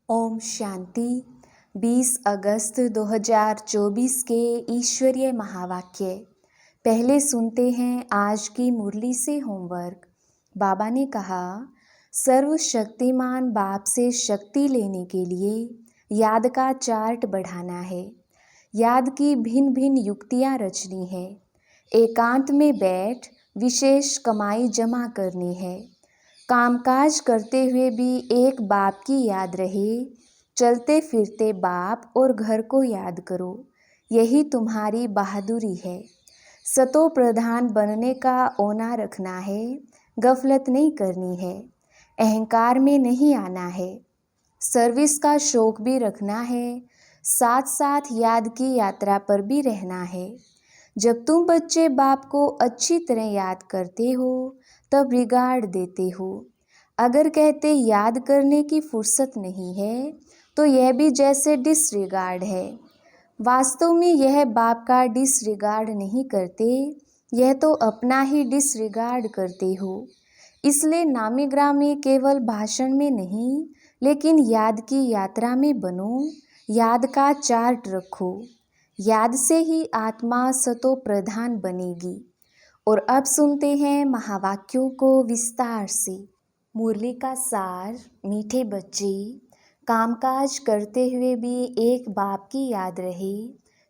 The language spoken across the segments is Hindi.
ओम शांति। 20 अगस्त 2024 के ईश्वरीय महावाक्य। पहले सुनते हैं आज की मुरली से होमवर्क। बाबा ने कहा, सर्वशक्तिमान बाप से शक्ति लेने के लिए याद का चार्ट बढ़ाना है। याद की भिन्न भिन्न युक्तियाँ रचनी है। एकांत में बैठ विशेष कमाई जमा करनी है। कामकाज करते हुए भी एक बाप की याद रहे। चलते फिरते बाप और घर को याद करो। यही तुम्हारी बहादुरी है। सतो प्रधान बनने का औना रखना है। गफलत नहीं करनी है। अहंकार में नहीं आना है। सर्विस का शौक भी रखना है। साथ साथ याद की यात्रा पर भी रहना है। जब तुम बच्चे बाप को अच्छी तरह याद करते हो तब रिगार्ड देते हो। अगर कहते याद करने की फुर्सत नहीं है तो यह भी जैसे डिसरिगार्ड है। वास्तव में यह बाप का डिसरिगार्ड नहीं करते, यह तो अपना ही डिसरिगार्ड करते हो। इसलिए नामी ग्रामी केवल भाषण में नहीं लेकिन याद की यात्रा में बनो। याद का चार्ट रखो। याद से ही आत्मा सतो प्रधान बनेगी। और अब सुनते हैं महावाक्यों को विस्तार से। मुरली का सार। मीठे बच्चे, कामकाज करते हुए भी एक बाप की याद रहे।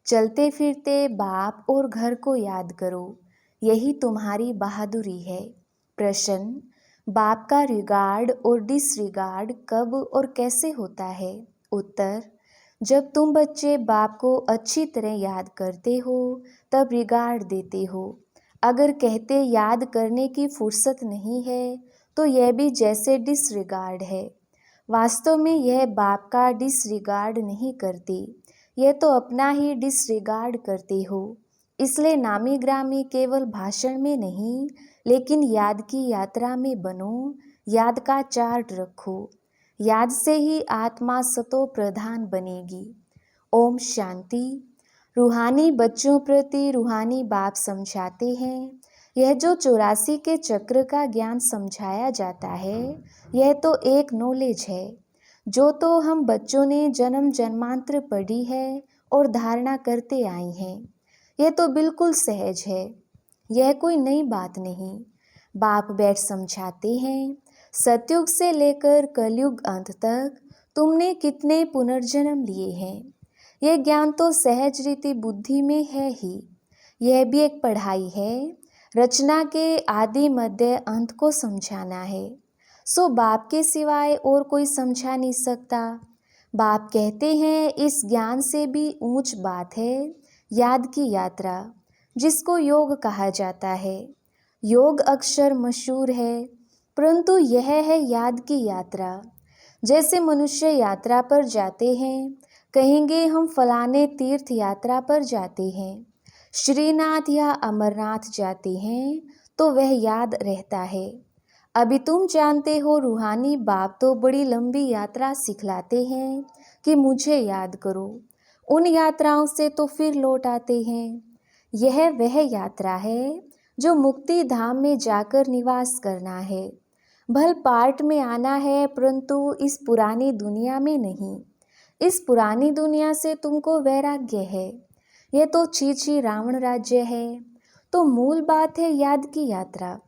चलते फिरते बाप और घर को याद करो। यही तुम्हारी बहादुरी है। प्रश्न, बाप का रिगार्ड और डिसरिगार्ड कब और कैसे होता है? उत्तर, जब तुम बच्चे बाप को अच्छी तरह याद करते हो तब रिगार्ड देते हो। अगर कहते याद करने की फुर्सत नहीं है तो यह भी जैसे डिसरिगार्ड है। वास्तव में यह बाप का डिसरिगार्ड नहीं करते, यह तो अपना ही डिसरिगार्ड करते हो। इसलिए नामी ग्रामी केवल भाषण में नहीं लेकिन याद की यात्रा में बनो। याद का चार्ट रखो। याद से ही आत्मा सतो प्रधान बनेगी। ओम शांति। रूहानी बच्चों प्रति रूहानी बाप समझाते हैं, यह जो 84 के चक्र का ज्ञान समझाया जाता है यह तो एक नॉलेज है जो तो हम बच्चों ने जन्म जन्मांतर पढ़ी है और धारणा करते आए हैं। यह तो बिल्कुल सहज है, यह कोई नई बात नहीं। बाप बैठ समझाते हैं, सतयुग से लेकर कलयुग अंत तक तुमने कितने पुनर्जन्म लिए हैं। यह ज्ञान तो सहज रीति बुद्धि में है ही। यह भी एक पढ़ाई है। रचना के आदि मध्य अंत को समझाना है। सो बाप के सिवाय और कोई समझा नहीं सकता। बाप कहते हैं इस ज्ञान से भी ऊंच बात है याद की यात्रा, जिसको योग कहा जाता है। योग अक्षर मशहूर है परंतु यह है याद की यात्रा। जैसे मनुष्य यात्रा पर जाते हैं, कहेंगे हम फलाने तीर्थ यात्रा पर जाते हैं, श्रीनाथ या अमरनाथ जाते हैं, तो वह याद रहता है। अभी तुम जानते हो रूहानी बाप तो बड़ी लंबी यात्रा सिखलाते हैं कि मुझे याद करो। उन यात्राओं से तो फिर लौट आते हैं। यह वह यात्रा है जो मुक्ति धाम में जाकर निवास करना है। भल पार्ट में आना है परंतु इस पुरानी दुनिया में नहीं। इस पुरानी दुनिया से तुमको वैराग्य है। यह तो छी रावण राज्य है। तो मूल बात है याद की यात्रा।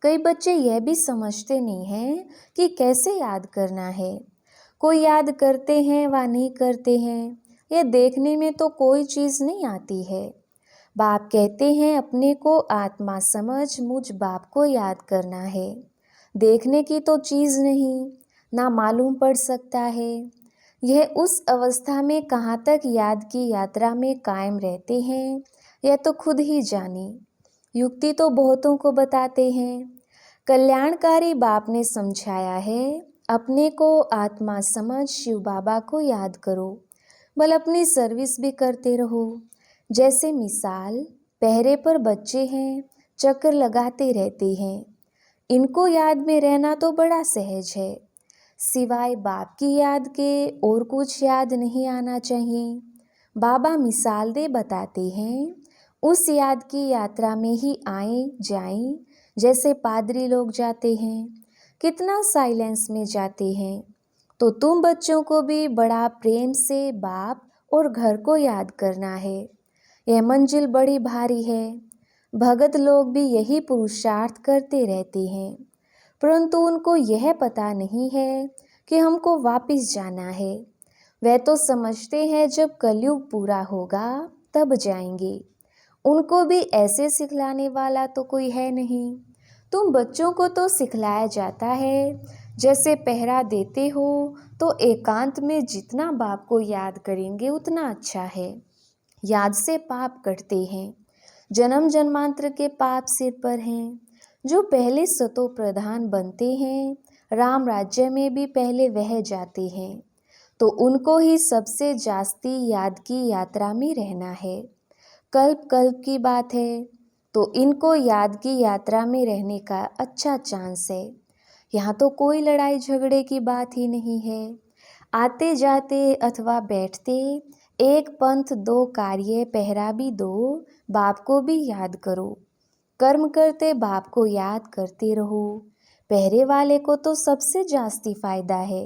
कई बच्चे यह भी समझते नहीं हैं कि कैसे याद करना है। कोई याद करते हैं व नहीं करते हैं, यह देखने में तो कोई चीज़ नहीं आती है। बाप कहते हैं अपने को आत्मा समझ मुझ बाप को याद करना है। देखने की तो चीज़ नहीं, ना मालूम पड़ सकता है। यह उस अवस्था में कहाँ तक याद की यात्रा में कायम रहते हैं यह तो खुद ही जाने। युक्ति तो बहुतों को बताते हैं। कल्याणकारी बाप ने समझाया है, अपने को आत्मा समझ शिव बाबा को याद करो, बल अपनी सर्विस भी करते रहो। जैसे मिसाल, पहरे पर बच्चे हैं, चक्कर लगाते रहते हैं। इनको याद में रहना तो बड़ा सहज है। सिवाय बाप की याद के और कुछ याद नहीं आना चाहिए। बाबा मिसाल दे बताते हैं, उस याद की यात्रा में ही आए जाएं जैसे पादरी लोग जाते हैं। कितना साइलेंस में जाते हैं। तो तुम बच्चों को भी बड़ा प्रेम से बाप और घर को याद करना है। यह मंजिल बड़ी भारी है। भगत लोग भी यही पुरुषार्थ करते रहते हैं, परंतु उनको यह पता नहीं है कि हमको वापस जाना है। वे तो समझते हैं जब कलयुग पूरा होगा तब जाएंगे। उनको भी ऐसे सिखलाने वाला तो कोई है नहीं। तुम बच्चों को तो सिखलाया जाता है, जैसे पहरा देते हो तो एकांत में जितना बाप को याद करेंगे उतना अच्छा है। याद से पाप कटते हैं। जन्म जन्मांतर के पाप सिर पर हैं। जो पहले सतो प्रधान बनते हैं, राम राज्य में भी पहले वह जाते हैं, तो उनको ही सबसे जास्ती याद की यात्रा में रहना है। कल्प कल्प की बात है, तो इनको याद की यात्रा में रहने का अच्छा चांस है। यहाँ तो कोई लड़ाई झगड़े की बात ही नहीं है। आते जाते अथवा बैठते एक पंथ दो कार्य, पहरा भी दो, बाप को भी याद करो। कर्म करते बाप को याद करते रहो। पहरे वाले को तो सबसे जास्ती फायदा है।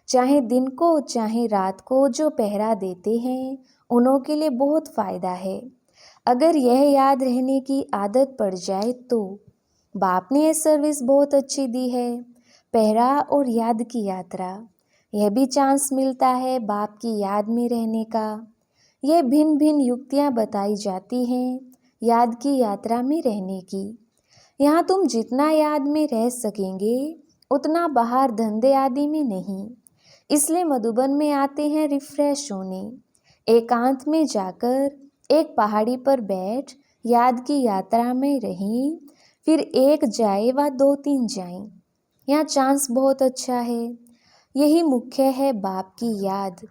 चाहे दिन को चाहे रात को जो पहरा देते हैं उन्हों के लिए बहुत फायदा है। अगर यह याद रहने की आदत पड़ जाए तो बाप ने यह सर्विस बहुत अच्छी दी है। पहरा और याद की यात्रा, यह भी चांस मिलता है बाप की याद में रहने का। यह भिन्न भिन्न युक्तियाँ बताई जाती हैं याद की यात्रा में रहने की। यहाँ तुम जितना याद में रह सकेंगे उतना बाहर धंधे आदि में नहीं। इसलिए मधुबन में आते हैं रिफ्रेश होने। एकांत में जाकर एक पहाड़ी पर बैठ याद की यात्रा में रहीं, फिर एक जाए व दो तीन जाएं। यहाँ चांस बहुत अच्छा है। यही मुख्य है बाप की याद।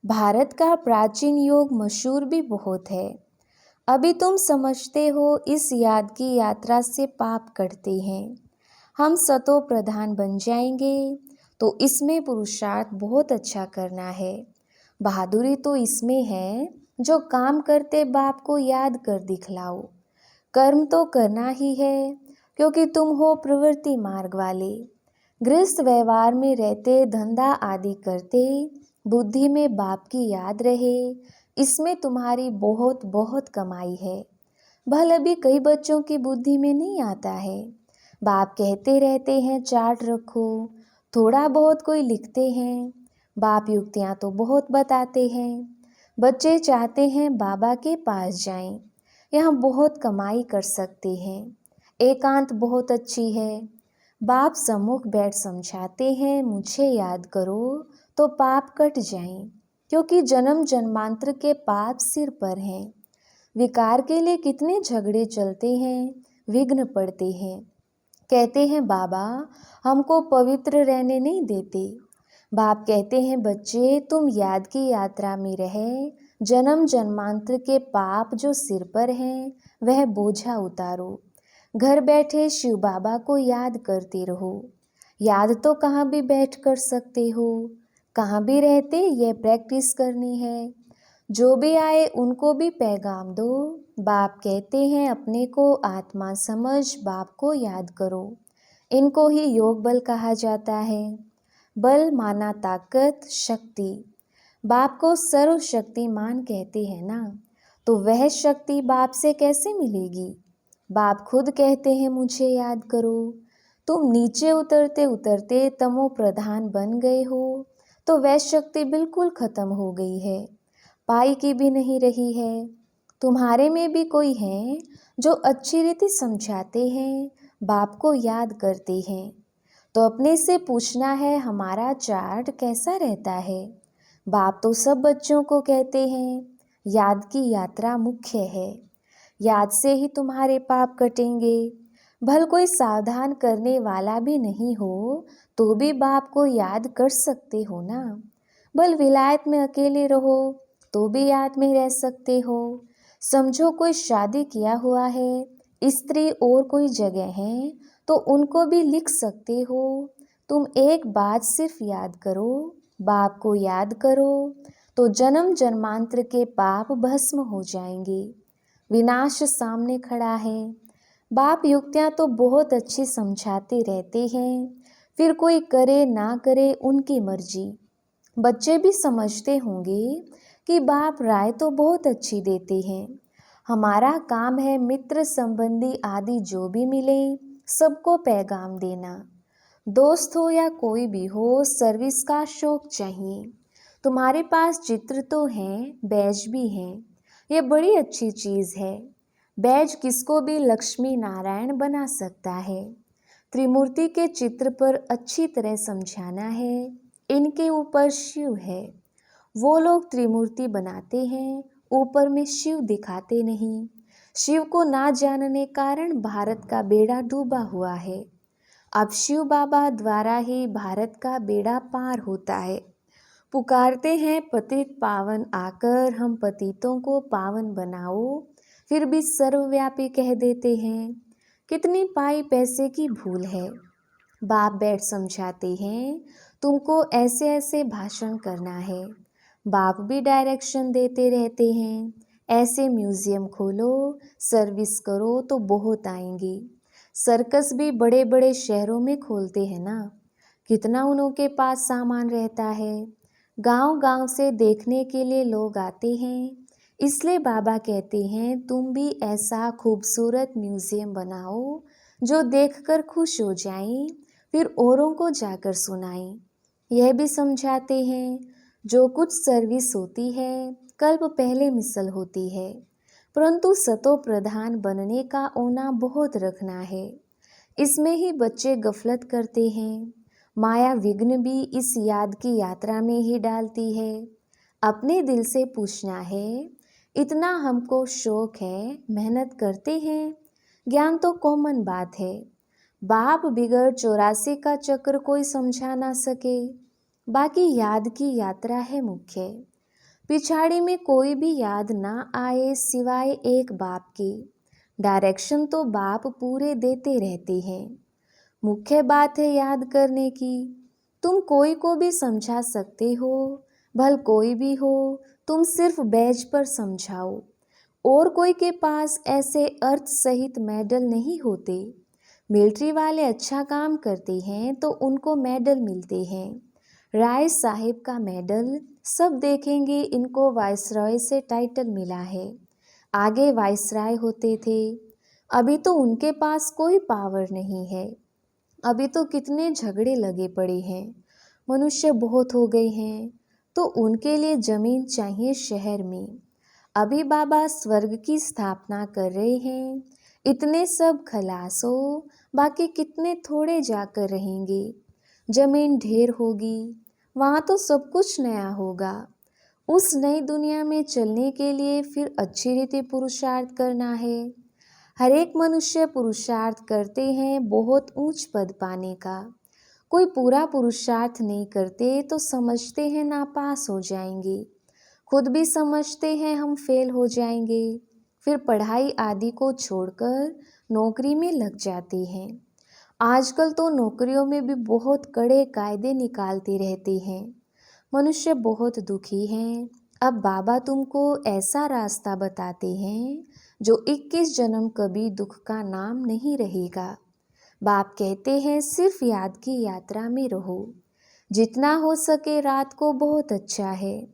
भारत का प्राचीन योग मशहूर भी बहुत है। अभी तुम समझते हो इस याद की यात्रा से पाप कटते हैं। हम सतो प्रधान बन जाएंगे, तो इसमें पुरुषार्थ बहुत अच्छा करना है। बहादुरी तो इसमें है जो काम करते बाप को याद कर दिखलाओ। कर्म तो करना ही है, क्योंकि तुम हो प्रवृत्ति मार्ग वाले। गृहस्थ व्यवहार में रहते धंधा आदि करते बुद्धि में बाप की याद रहे, इसमें तुम्हारी बहुत बहुत कमाई है। भल अभी कई बच्चों की बुद्धि में नहीं आता है। बाप कहते रहते हैं चार्ट रखो, थोड़ा बहुत कोई लिखते हैं। बाप युक्तियाँ तो बहुत बताते हैं। बच्चे चाहते हैं बाबा के पास जाएं, यहाँ बहुत कमाई कर सकते हैं। एकांत बहुत अच्छी है। बाप सम्मुख बैठ समझाते हैं मुझे याद करो तो पाप कट जाएं, क्योंकि जन्म जन्मांतर के पाप सिर पर हैं। विकार के लिए कितने झगड़े चलते हैं, विघ्न पड़ते हैं। कहते हैं बाबा हमको पवित्र रहने नहीं देते। बाप कहते हैं बच्चे तुम याद की यात्रा में रहे, जन्म जन्मांतर के पाप जो सिर पर हैं वह बोझा उतारो। घर बैठे शिव बाबा को याद करते रहो। याद तो कहाँ भी बैठ कर सकते हो, कहाँ भी रहते यह प्रैक्टिस करनी है। जो भी आए उनको भी पैगाम दो। बाप कहते हैं अपने को आत्मा समझ बाप को याद करो। इनको ही योग बल कहा जाता है। बल माना ताकत, शक्ति। बाप को सर्वशक्तिमान कहते हैं ना, तो वह शक्ति बाप से कैसे मिलेगी। बाप खुद कहते हैं मुझे याद करो। तुम नीचे उतरते उतरते तमो प्रधान बन गए हो, तो वह शक्ति बिल्कुल खत्म हो गई है, पाई की भी नहीं रही है। तुम्हारे में भी कोई है जो अच्छी रीति समझाते हैं, बाप को याद करते हैं, तो अपने से पूछना है हमारा चार्ट कैसा रहता है। बाप तो सब बच्चों को कहते हैं याद की यात्रा मुख्य है। याद से ही तुम्हारे पाप कटेंगे। भल कोई सावधान करने वाला भी नहीं हो तो भी बाप को याद कर सकते हो ना। भल विलायत में अकेले रहो तो भी याद में रह सकते हो। समझो कोई शादी किया हुआ है, स्त्री और कोई जगह है, तो उनको भी लिख सकते हो। तुम एक बात सिर्फ याद करो, बाप को याद करो, तो जन्म जन्मांतर के पाप भस्म हो जाएंगे। विनाश सामने खड़ा है। बाप युक्तियाँ तो बहुत अच्छी समझाते रहते हैं, फिर कोई करे ना करे उनकी मर्जी। बच्चे भी समझते होंगे कि बाप राय तो बहुत अच्छी देते हैं, हमारा काम है मित्र संबंधी आदि जो भी मिले सबको पैगाम देना। दोस्त हो या कोई भी हो, सर्विस का शौक चाहिए। तुम्हारे पास चित्र तो हैं, बैज भी हैं, ये बड़ी अच्छी चीज़ है। बैज किसको भी लक्ष्मी नारायण बना सकता है। त्रिमूर्ति के चित्र पर अच्छी तरह समझाना है, इनके ऊपर शिव है। वो लोग त्रिमूर्ति बनाते हैं, ऊपर में शिव दिखाते नहीं। शिव को ना जानने कारण भारत का बेड़ा डूबा हुआ है। अब शिव बाबा द्वारा ही भारत का बेड़ा पार होता है। पुकारते हैं पतित पावन आकर, हम पतितों को पावन बनाओ, फिर भी सर्वव्यापी कह देते हैं। कितनी पाई पैसे की भूल है। बाप बैठ समझाते हैं, तुमको ऐसे ऐसे भाषण करना है। बाप भी डायरेक्शन देते रहते हैं, ऐसे म्यूजियम खोलो, सर्विस करो तो बहुत आएंगी। सर्कस भी बड़े बड़े शहरों में खोलते हैं ना, कितना उनों के पास सामान रहता है। गांव गांव से देखने के लिए लोग आते हैं, इसलिए बाबा कहते हैं तुम भी ऐसा खूबसूरत म्यूजियम बनाओ जो देखकर खुश हो जाएं, फिर औरों को जाकर सुनाएं। यह भी समझाते हैं जो कुछ सर्विस होती है कल्प पहले मिसल होती है, परंतु सतो प्रधान बनने का ओना बहुत रखना है। इसमें ही बच्चे गफलत करते हैं। माया विघ्न भी इस याद की यात्रा में ही डालती है। अपने दिल से पूछना है, इतना हमको शौक है, मेहनत करते हैं, ज्ञान तो कॉमन बात है। बाप बिगड़ 84 का चक्र कोई समझा ना सके, बाकी याद की यात्रा है मुख्य। पिछाड़ी में कोई भी याद ना आए सिवाय एक बाप की। डायरेक्शन तो बाप पूरे देते रहते हैं। मुख्य बात है याद करने की। तुम कोई को भी समझा सकते हो, भल कोई भी हो, तुम सिर्फ बैज पर समझाओ। और कोई के पास ऐसे अर्थ सहित मेडल नहीं होते। मिलिट्री वाले अच्छा काम करते हैं तो उनको मेडल मिलते हैं। राय साहिब का मेडल सब देखेंगे, इनको वाइसरॉय से टाइटल मिला है। आगे वाइसराय होते थे, अभी तो उनके पास कोई पावर नहीं है। अभी तो कितने झगड़े लगे पड़े हैं, मनुष्य बहुत हो गए हैं, तो उनके लिए जमीन चाहिए शहर में। अभी बाबा स्वर्ग की स्थापना कर रहे हैं, इतने सब खलासो, बाकी कितने थोड़े जाकर रहेंगे। जमीन ढेर होगी, वहाँ तो सब कुछ नया होगा। उस नई दुनिया में चलने के लिए फिर अच्छी रीति पुरुषार्थ करना है। हर एक मनुष्य पुरुषार्थ करते हैं बहुत ऊंच पद पाने का। कोई पूरा पुरुषार्थ नहीं करते तो समझते हैं नापास हो जाएंगे, खुद भी समझते हैं हम फेल हो जाएंगे, फिर पढ़ाई आदि को छोड़कर नौकरी में लग जाते हैं। आजकल तो नौकरियों में भी बहुत कड़े कायदे निकालते रहते हैं। मनुष्य बहुत दुखी हैं। अब बाबा तुमको ऐसा रास्ता बताते हैं जो 21 जन्म कभी दुख का नाम नहीं रहेगा। बाप कहते हैं सिर्फ याद की यात्रा में रहो, जितना हो सके रात को बहुत अच्छा है।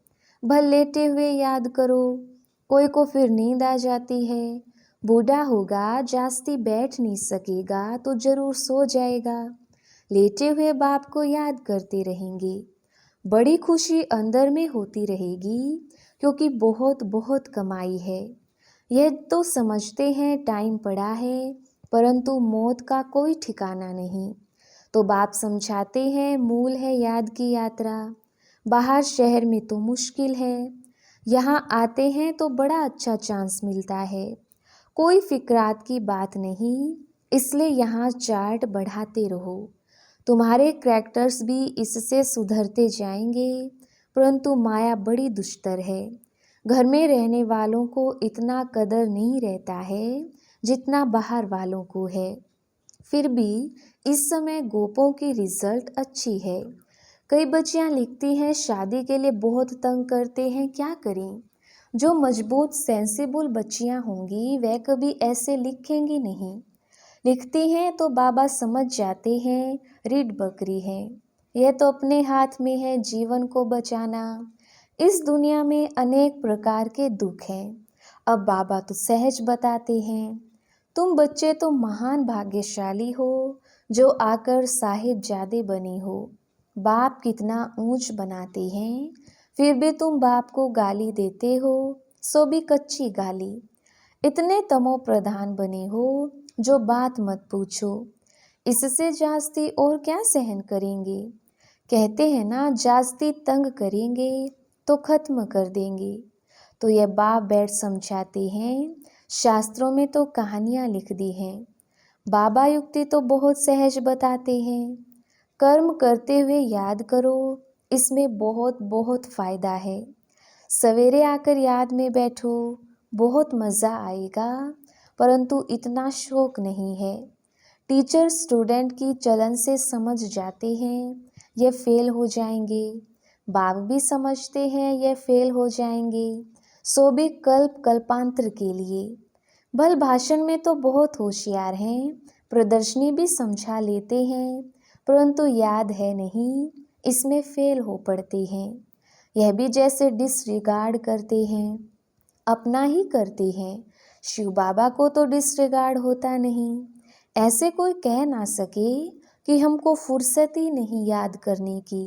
भल लेटे हुए याद करो, कोई को फिर नींद आ जाती है। बूढ़ा होगा, जास्ती बैठ नहीं सकेगा तो जरूर सो जाएगा। लेटे हुए बाप को याद करते रहेंगे, बड़ी खुशी अंदर में होती रहेगी, क्योंकि बहुत बहुत कमाई है। यह तो समझते हैं टाइम पड़ा है, परंतु मौत का कोई ठिकाना नहीं। तो बाप समझाते हैं मूल है याद की यात्रा। बाहर शहर में तो मुश्किल है, यहाँ आते हैं तो बड़ा अच्छा चांस मिलता है। कोई फिक्रात की बात नहीं, इसलिए यहाँ चार्ट बढ़ाते रहो। तुम्हारे करैक्टर्स भी इससे सुधरते जाएंगे, परंतु माया बड़ी दुष्टर है। घर में रहने वालों को इतना कदर नहीं रहता है जितना बाहर वालों को है। फिर भी इस समय गोपों की रिजल्ट अच्छी है। कई बच्चियां लिखती हैं शादी के लिए बहुत तंग करते हैं, क्या करें। जो मजबूत सेंसिबल बच्चियां होंगी वह कभी ऐसे लिखेंगी नहीं। लिखती हैं तो बाबा समझ जाते हैं रीढ़ बकरी है। यह तो अपने हाथ में है जीवन को बचाना। इस दुनिया में अनेक प्रकार के दुख हैं। अब बाबा तो सहज बताते हैं। तुम बच्चे तो महान भाग्यशाली हो जो आकर साहिबजादे बने हो। बाप कितना ऊंच बनाते हैं, फिर भी तुम बाप को गाली देते हो, सो भी कच्ची गाली। इतने तमो प्रधान बने हो जो बात मत पूछो। इससे जास्ती और क्या सहन करेंगे। कहते हैं ना, जास्ती तंग करेंगे तो खत्म कर देंगे। तो यह बाप बैठ समझाते हैं। शास्त्रों में तो कहानियाँ लिख दी हैं। बाबा युक्ति तो बहुत सहज बताते हैं। कर्म करते हुए याद करो, इसमें बहुत बहुत फ़ायदा है। सवेरे आकर याद में बैठो, बहुत मज़ा आएगा, परंतु इतना शौक नहीं है। टीचर स्टूडेंट की चलन से समझ जाते हैं ये फेल हो जाएंगे। बाप भी समझते हैं ये फेल हो जाएंगे, सो भी कल्प कल्पांतर के लिए। भल भाषण में तो बहुत होशियार हैं, प्रदर्शनी भी समझा लेते हैं, परंतु याद है नहीं, इसमें फेल हो पड़ते हैं। यह भी जैसे डिसरिगार्ड करते हैं, अपना ही करते हैं। शिव बाबा को तो डिसरिगार्ड होता नहीं। ऐसे कोई कह ना सके कि हमको फुर्सत ही नहीं याद करने की।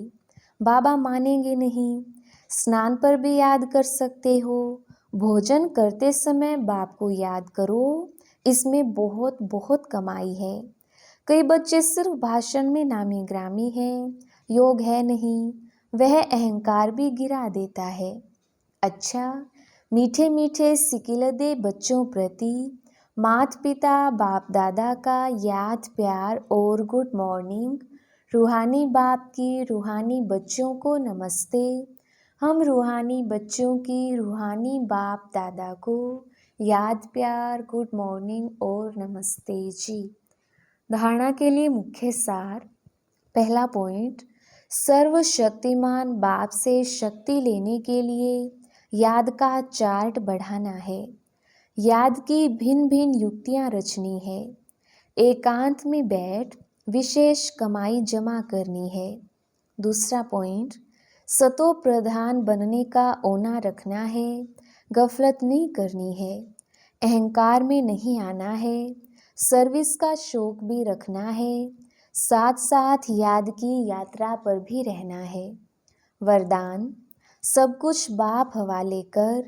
बाबा मानेंगे नहीं। स्नान पर भी याद कर सकते हो। भोजन करते समय बाप को याद करो, इसमें बहुत बहुत कमाई है। कई बच्चे सिर्फ भाषण में नामी ग्रामी हैं, योग है नहीं, वह अहंकार भी गिरा देता है। अच्छा, मीठे मीठे सिकिलदे बच्चों प्रति माता पिता बाप दादा का याद प्यार और गुड मॉर्निंग। रूहानी बाप की रूहानी बच्चों को नमस्ते। हम रूहानी बच्चों की रूहानी बाप दादा को याद प्यार गुड मॉर्निंग और नमस्ते जी। धारणा के लिए मुख्य सार। पहला पॉइंट, सर्वशक्तिमान बाप से शक्ति लेने के लिए याद का चार्ट बढ़ाना है। याद की भिन्न भिन्न युक्तियाँ रचनी है। एकांत में बैठ विशेष कमाई जमा करनी है। दूसरा पॉइंट, सतो प्रधान बनने का ओना रखना है, गफलत नहीं करनी है, अहंकार में नहीं आना है, सर्विस का शौक भी रखना है, साथ साथ याद की यात्रा पर भी रहना है। वरदान, सब कुछ बाप हवाले कर,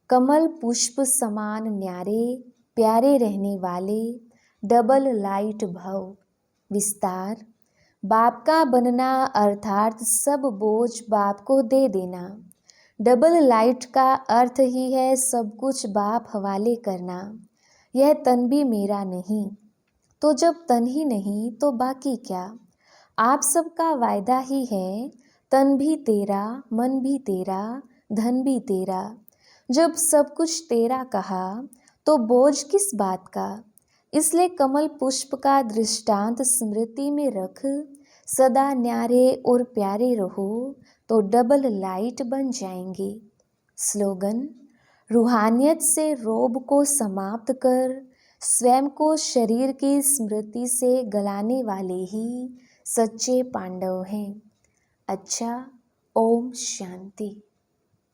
कमल पुष्प समान न्यारे, प्यारे रहने वाले, डबल लाइट भव। विस्तार, बाप का बनना अर्थात सब बोझ बाप को दे देना। डबल लाइट का अर्थ ही है सब कुछ बाप हवाले करना। यह तन भी मेरा नहीं, तो जब तन ही नहीं तो बाकी क्या। आप सबका वायदा ही है, तन भी तेरा, मन भी तेरा, धन भी तेरा। जब सब कुछ तेरा कहा तो बोझ किस बात का। इसलिए कमल पुष्प का दृष्टांत स्मृति में रख, सदा न्यारे और प्यारे रहो तो डबल लाइट बन जाएंगे। स्लोगन, रूहानियत से रोब को समाप्त कर, स्वयं को शरीर की स्मृति से गलाने वाले ही सच्चे पांडव हैं। अच्छा, ओम शांति।